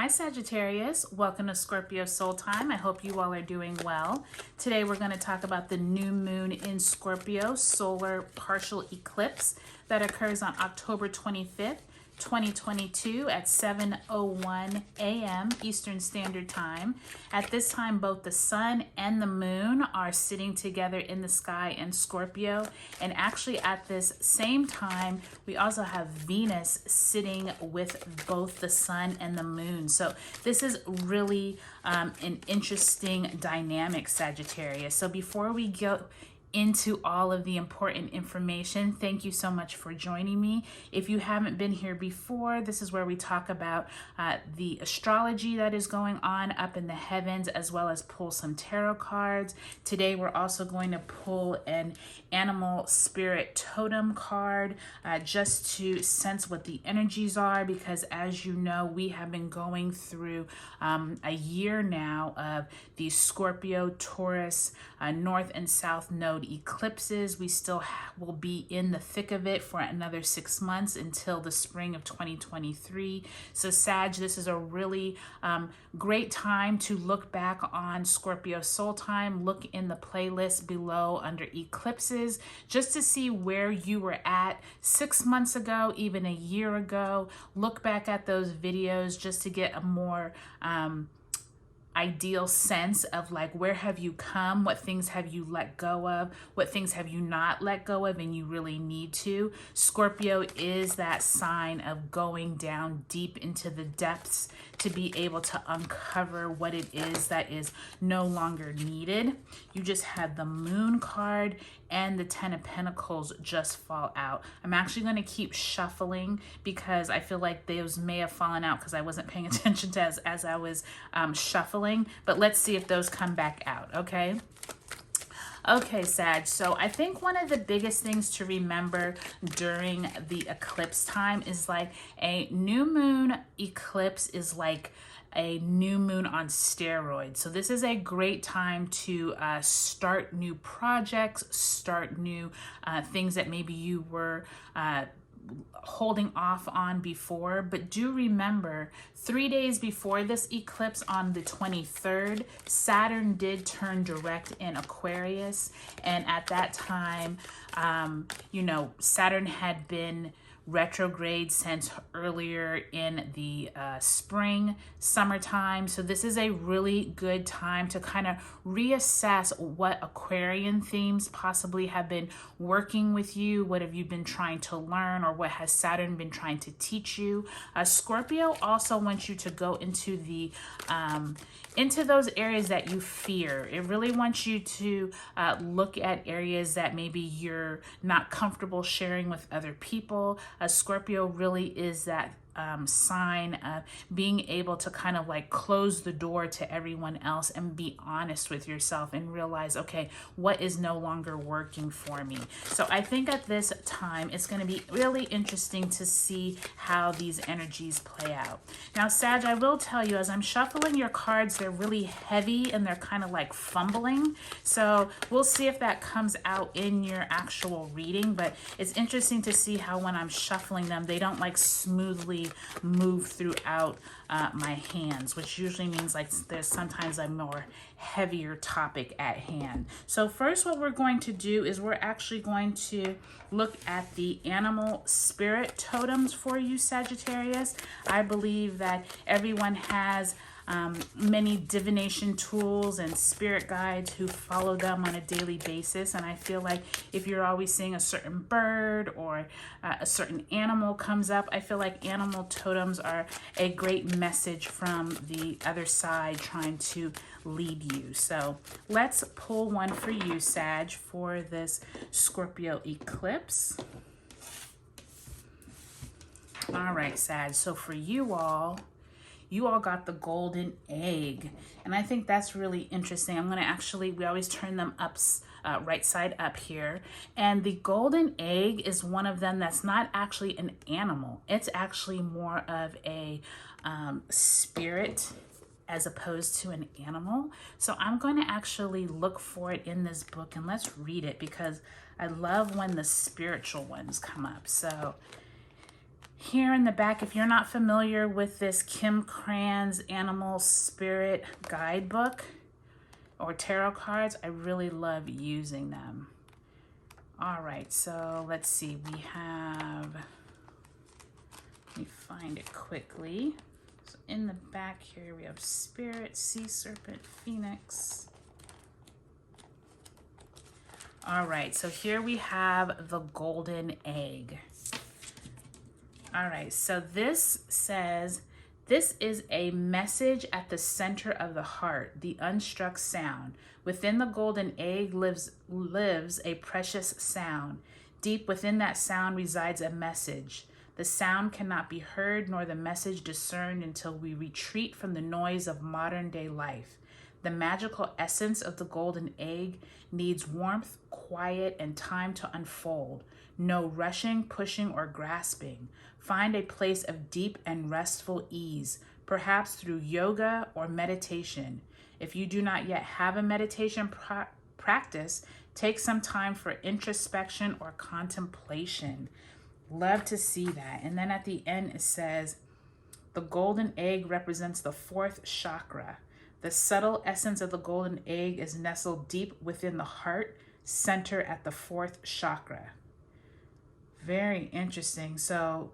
Hi Sagittarius, welcome to Scorpio Soul Time. I hope you all are doing well. Today we're going to talk about the new moon in Scorpio Solar Partial Eclipse that occurs on October 25th, 2022 at 7:01 a.m. Eastern Standard Time. At this time, both the sun and the moon are sitting together in the sky in Scorpio. And actually at this same time, we also have Venus sitting with both the sun and the moon. So this is really an interesting dynamic, Sagittarius. So before we go into all of the important information, thank you so much for joining me. If you haven't been here before, this is where we talk about the astrology that is going on up in the heavens, as well as pull some tarot cards. Today we're also going to pull an animal spirit totem card just to sense what the energies are, because as you know, we have been going through a year now of these Scorpio, Taurus, North and South Node eclipses. We still will be in the thick of it for another 6 months until the spring of 2023. So Sag, this is a really great time to look back on Scorpio Soul Time. Look in the playlist below under eclipses just to see where you were at 6 months ago, even a year ago. Look back at those videos just to get a more ideal sense of like, where have you come, what things have you let go of, what things have you not let go of and you really need to. Scorpio is that sign of going down deep into the depths to be able to uncover what it is that is no longer needed. You just had the Moon card and the Ten of Pentacles just fall out. I'm actually going to keep shuffling because I feel like those may have fallen out because I wasn't paying attention to as I was shuffling. But let's see if those come back out, okay? Okay, Sag, so I think one of the biggest things to remember during the eclipse time is like a new moon eclipse is like a new moon on steroids. So this is a great time to start new projects, start new things that maybe you were holding off on before. But do remember, 3 days before this eclipse on the 23rd, Saturn did turn direct in Aquarius. And at that time, you know, Saturn had been retrograde since earlier in the spring, summertime. So this is a really good time to kind of reassess what Aquarian themes possibly have been working with you. What have you been trying to learn, or what has Saturn been trying to teach you? Scorpio also wants you to go into the into those areas that you fear. It really wants you to look at areas that maybe you're not comfortable sharing with other people. Scorpio really is that sign of being able to kind of like close the door to everyone else and be honest with yourself and realize, okay, what is no longer working for me? So I think at this time, it's going to be really interesting to see how these energies play out. Now, Sag, I will tell you, as I'm shuffling your cards, they're really heavy and they're kind of like fumbling. So we'll see if that comes out in your actual reading, but it's interesting to see how when I'm shuffling them, they don't like smoothly move throughout my hands, which usually means like there's sometimes a more heavier topic at hand. So first, what we're going to do is we're actually going to look at the animal spirit totems for you, Sagittarius. I believe that everyone has many divination tools and spirit guides who follow them on a daily basis. And I feel like if you're always seeing a certain bird or a certain animal comes up, I feel like animal totems are a great message from the other side trying to lead you. So let's pull one for you, Sag, for this Scorpio eclipse. All right, Sag, so for you all got the golden egg. And I think that's really interesting. I'm going to actually, we always turn them up, right side up here. And the golden egg is one of them that's not actually an animal. It's actually more of a spirit as opposed to an animal. So I'm going to actually look for it in this book and let's read it, because I love when the spiritual ones come up. So Here in the back, if you're not familiar with this Kim Cran's Animal Spirit Guidebook or tarot cards, I really love using them. All right, so let's see. We have, let me find it quickly. So in the back here, we have Spirit, Sea Serpent, Phoenix. All right, so here we have the Golden Egg. All right, so this says, this is a message at the center of the heart, the unstruck sound. Within the golden egg lives a precious sound. Deep within that sound resides a message. The sound cannot be heard nor the message discerned until we retreat from the noise of modern day life. The magical essence of the golden egg needs warmth, quiet, and time to unfold. No rushing, pushing, or grasping. Find a place of deep and restful ease, perhaps through yoga or meditation. If you do not yet have a meditation practice, take some time for introspection or contemplation. Love to see that. And then at the end it says, the golden egg represents the fourth chakra. The subtle essence of the golden egg is nestled deep within the heart center at the fourth chakra. Very interesting. So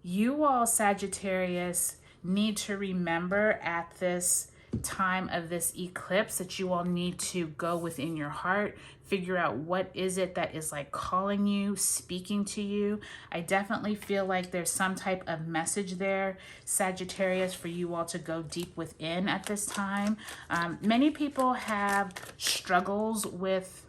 you all, Sagittarius, need to remember at this time of this eclipse that you all need to go within your heart, figure out what is it that is like calling you, speaking to you. I definitely feel like there's some type of message there, Sagittarius, for you all to go deep within at this time. Many people have struggles with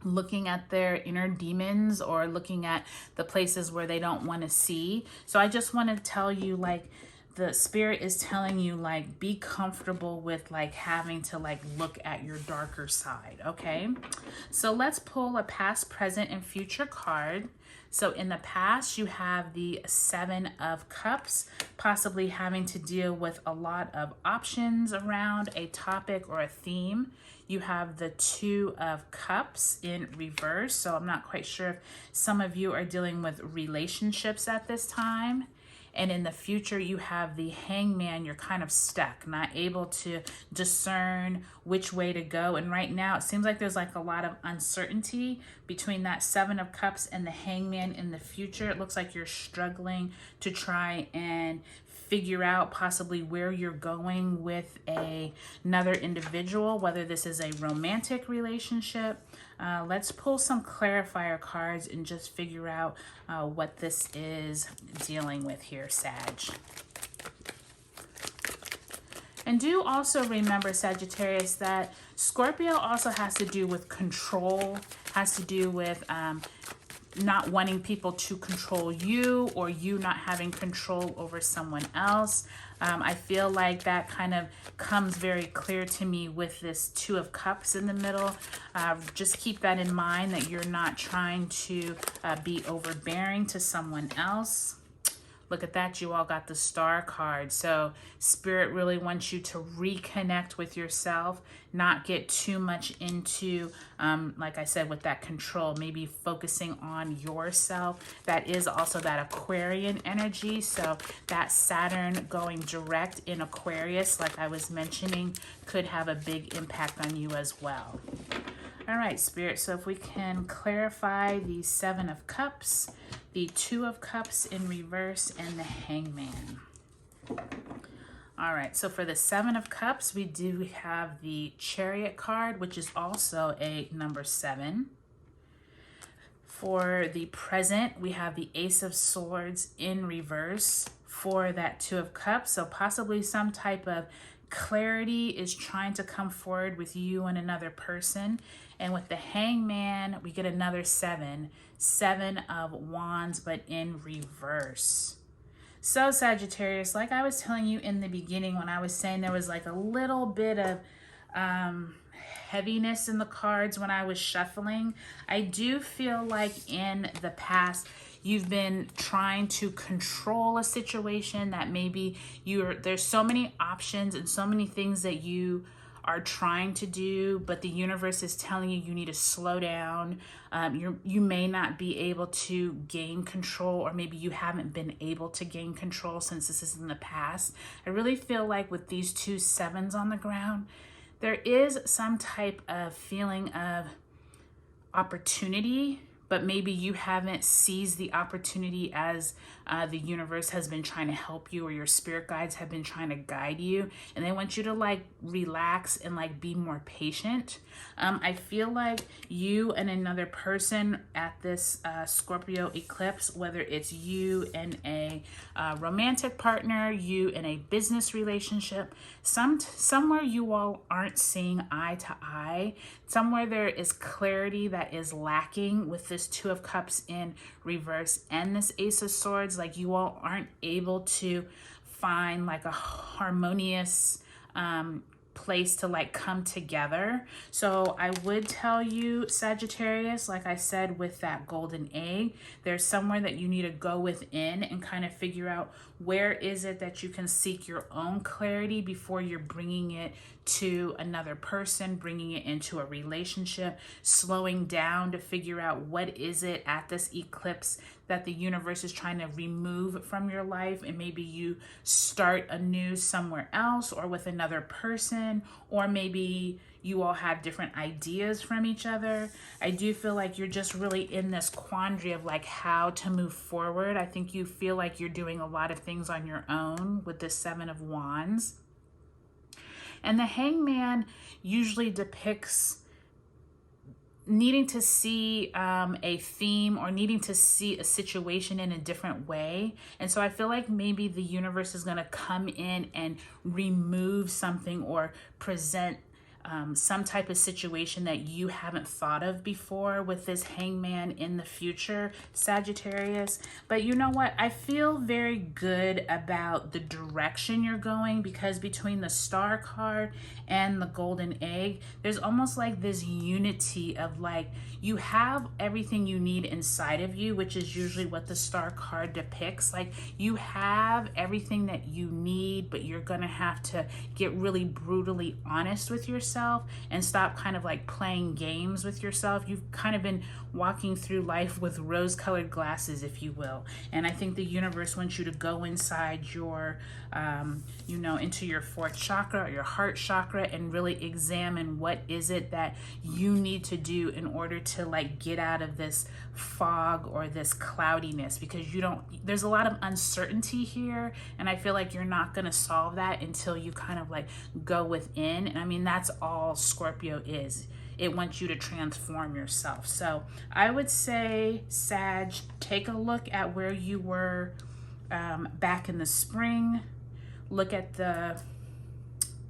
looking at their inner demons or looking at the places where they don't want to see. So I just want to tell you, like, the spirit is telling you, like, be comfortable with like having to like look at your darker side. Okay, so let's pull a past, present, and future card. So in the past, you have the Seven of Cups, possibly having to deal with a lot of options around a topic or a theme. You have the Two of Cups in reverse. So I'm not quite sure if some of you are dealing with relationships at this time. And in the future, you have the Hangman. You're kind of stuck, not able to discern which way to go. And right now, it seems like there's like a lot of uncertainty between that Seven of Cups and the Hangman in the future. It looks like you're struggling to try and figure out possibly where you're going with another individual, whether this is a romantic relationship. Let's pull some clarifier cards and just figure out what this is dealing with here, Sag. And do also remember, Sagittarius, that Scorpio also has to do with control, has to do with not wanting people to control you or you not having control over someone else. I feel like that kind of comes very clear to me with this Two of Cups in the middle. Just keep that in mind, that you're not trying to be overbearing to someone else. Look at that, you all got the Star card. So Spirit really wants you to reconnect with yourself, not get too much into, like I said, with that control, maybe focusing on yourself. That is also that Aquarian energy. So that Saturn going direct in Aquarius, like I was mentioning, could have a big impact on you as well. All right, Spirit, so if we can clarify the Seven of Cups, the Two of Cups in reverse, and the Hangman. All right, so for the Seven of Cups, we do have the Chariot card, which is also a number 7. For the present, we have the Ace of Swords in reverse for that Two of Cups. So possibly some type of clarity is trying to come forward with you and another person. And with the Hangman, we get another 7. 7 of Wands, but in reverse. So Sagittarius, like I was telling you in the beginning when I was saying there was like a little bit of heaviness in the cards when I was shuffling, I do feel like in the past you've been trying to control a situation that maybe there's so many options and so many things that you are trying to do, but the universe is telling you need to slow down. You may not be able to gain control, or maybe you haven't been able to gain control since this is in the past. I really feel like with these 2 sevens on the ground, there is some type of feeling of opportunity, but maybe you haven't seized the opportunity as the universe has been trying to help you, or your spirit guides have been trying to guide you, and they want you to like relax and like be more patient. I feel like you and another person at this Scorpio eclipse, whether it's you and a romantic partner, you in a business relationship, somewhere you all aren't seeing eye to eye, somewhere there is clarity that is lacking with this 2 of Cups in reverse and this Ace of Swords. Like you all aren't able to find like a harmonious place to like come together. So I would tell you, Sagittarius, like I said with that golden egg, there's somewhere that you need to go within and kind of figure out where is it that you can seek your own clarity before you're bringing it to another person, bringing it into a relationship, slowing down to figure out what is it at this eclipse that the universe is trying to remove from your life, and maybe you start anew somewhere else or with another person, or maybe you all have different ideas from each other. I do feel like you're just really in this quandary of like how to move forward. I think you feel like you're doing a lot of things on your own with the 7 of Wands. And the Hangman usually depicts needing to see a theme, or needing to see a situation in a different way. And so I feel like maybe the universe is going to come in and remove something or present some type of situation that you haven't thought of before with this Hangman in the future, Sagittarius. But you know what? I feel very good about the direction you're going, because between the Star card and the golden egg, there's almost like this unity of like, you have everything you need inside of you, which is usually what the Star card depicts. Like you have everything that you need, but you're gonna have to get really brutally honest with yourself and stop kind of like playing games with yourself. You've kind of been walking through life with rose-colored glasses, if you will. And I think the universe wants you to go inside your, you know, into your 4th chakra, or your heart chakra, and really examine what is it that you need to do in order to like get out of this fog or this cloudiness, because you don't, there's a lot of uncertainty here, and I feel like you're not going to solve that until you kind of like go within. And I mean, that's all Scorpio is. It wants you to transform yourself. So I would say, Sag, take a look at where you were back in the spring. Look at the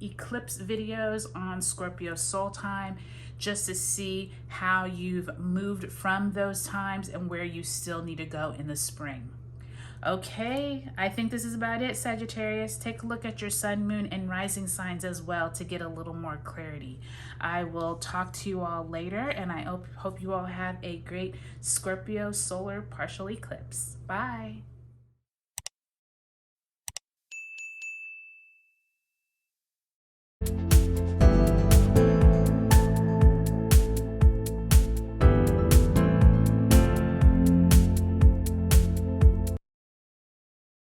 eclipse videos on Scorpio Soul Time, just to see how you've moved from those times and where you still need to go in the spring. Okay, I think this is about it, Sagittarius. Take a look at your sun, moon, and rising signs as well to get a little more clarity. I will talk to you all later, and I hope you all have a great Scorpio solar partial eclipse. Bye.